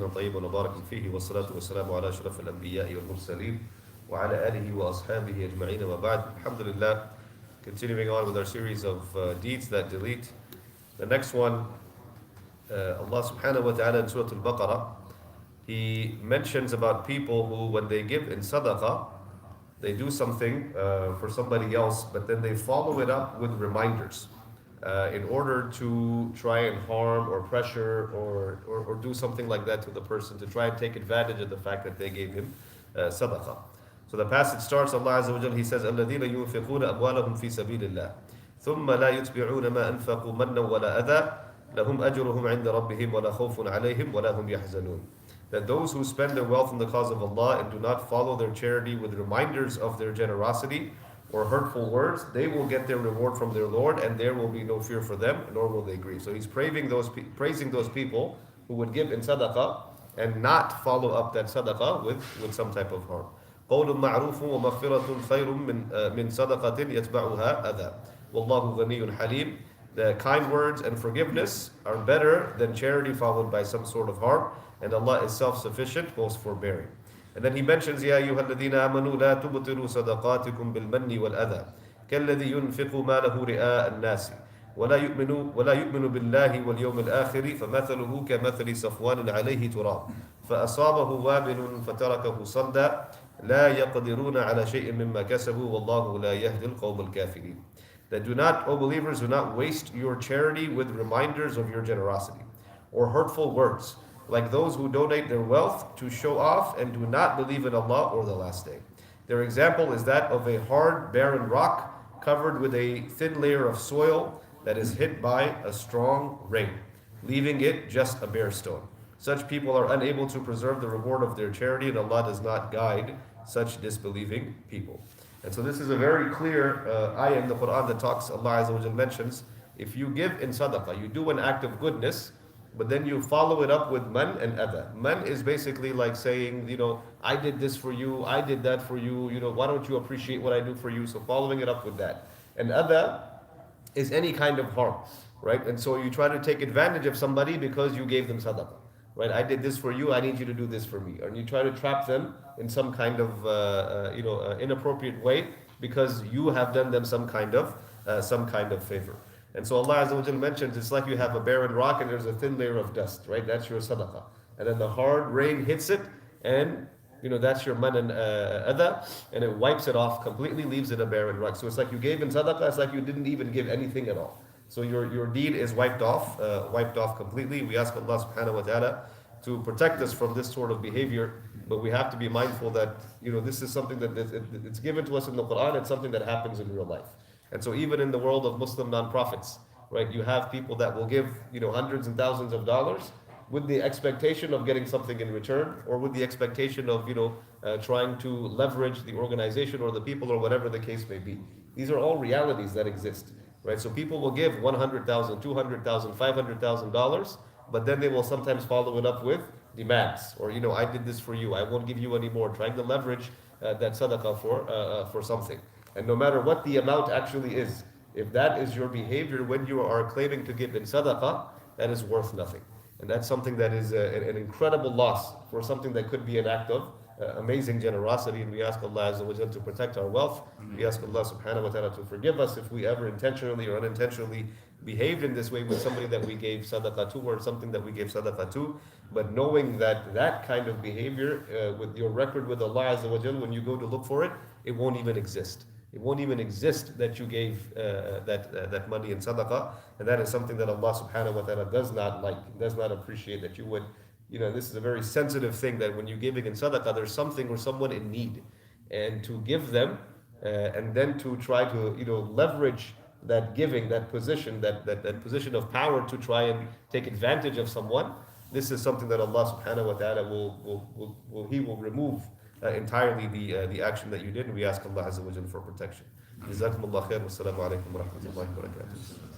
طاهرا طيبا مباركا فيه والصلاة والسلام على أشرف الأنبياء والمرسلين وعلى آله وأصحابه أجمعين وبعد. Alhamdulillah, continuing on with our series of deeds that delete. The next one, Allah subhanahu wa ta'ala in Surah Al-Baqarah, He mentions about people who, when they give in sadaqah, they do something for somebody else, but then they follow it up with reminders in order to try and harm or pressure or do something like that to the person, to try and take advantage of the fact that they gave him sadaqah. So the passage starts, Allah Azza wa Jalla, He says, الَّذِينَ يُنْفِقُونَ أَمْوَالَهُمْ فِي سَبِيلِ اللَّهِ ثُمَّ لَا يُتْبِعُونَ مَا أَنْفَقُوا مَنًّا وَلَا أَذًى لَهُمْ أَجْرُهُمْ عِنْدَ رَبِّهِمْ وَلَا خَوْفٌ عَلَيْهِمْ وَلَا هُمْ يَحْزَنُونَ. That those who spend their wealth in the cause of Allah and do not follow their charity with reminders of their generosity or hurtful words, they will get their reward from their Lord, and there will be no fear for them, nor will they grieve. So he's praising those people who would give in sadaqah and not follow up that sadaqah with some type of harm. قول معروف ومغفرة خير من صدقة يتبعها أذى والله غني حليم. The kind words and forgiveness are better than charity followed by some sort of harm, and Allah is self-sufficient, most forbearing. And then he mentions, يا أيها الذين آمنوا لا تبطلوا صدقاتكم بالمن والأذى كالذي ينفق ماله رئاء الناس ولا يؤمن بالله واليوم الآخر فمثله كمثل صفوان عليه تراب فأصابه وابل فتركه صلدا لا يقدرون على شيء مما كسبوا والله لا يهدي القوم الكافرين. That do not, O believers, do not waste your charity with reminders of your generosity or hurtful words, like those who donate their wealth to show off and do not believe in Allah or the last day. Their example is that of a hard, barren rock covered with a thin layer of soil that is hit by a strong rain, leaving it just a bare stone. Such people are unable to preserve the reward of their charity, and Allah does not guide such disbelieving people. And so this is a very clear ayah in the Quran that talks, Allah Azza wa Jalla mentions, if you give in sadaqah, you do an act of goodness, but then you follow it up with man and adha. Man is basically like saying, I did this for you, I did that for you, why don't you appreciate what I do for you? So following it up with that. And adha is any kind of harm, right? And so you try to take advantage of somebody because you gave them sadaqah, right? I did this for you, I need you to do this for me. Or you try to trap them in some kind of inappropriate way because you have done them some kind of favor. And so Allah Azza wa Jalla mentions it's like you have a barren rock and there's a thin layer of dust, right? That's your sadaqah. And then the hard rain hits it, and that's your man and adha, and it wipes it off completely, leaves it a barren rock. So it's like you gave in sadaqah, it's like you didn't even give anything at all. So your deed is wiped off completely. We ask Allah subhanahu wa ta'ala to protect us from this sort of behavior, but we have to be mindful that this is something that it's given to us in the Quran. It's something that happens in real life. And so even in the world of Muslim non-profits, right, you have people that will give hundreds and thousands of dollars with the expectation of getting something in return, or with the expectation of trying to leverage the organization or the people or whatever the case may be. These are all realities that exist, right? So people will give $100,000, $200,000, $500,000, but then they will sometimes follow it up with demands, or I did this for you, I won't give you any more, trying to leverage that sadaqah for something. And no matter what the amount actually is, if that is your behavior when you are claiming to give in sadaqah, that is worth nothing. And that's something that is an incredible loss for something that could be an act of amazing generosity. And we ask Allah Azza wa Jalla to protect our wealth. We ask Allah subhanahu wa ta'ala to forgive us if we ever intentionally or unintentionally behaved in this way with somebody that we gave sadaqah to, or something that we gave sadaqah to. But knowing that kind of behavior with your record with Allah Azza wa Jalla, when you go to look for it, it won't even exist. It won't even exist that you gave that money in sadaqah, and that is something that Allah subhanahu wa ta'ala does not like, does not appreciate, that you would, this is a very sensitive thing, that when you're giving in sadaqah, there's something or someone in need, and to give them, and then to try to, leverage that giving, that position, that position of power to try and take advantage of someone, this is something that Allah subhanahu wa ta'ala will remove entirely the action that you did, and we ask Allah Azza wa Jalla for protection. Jazakumullah khair, wassalamu alaikum wa rahmatullahi wa barakatuh.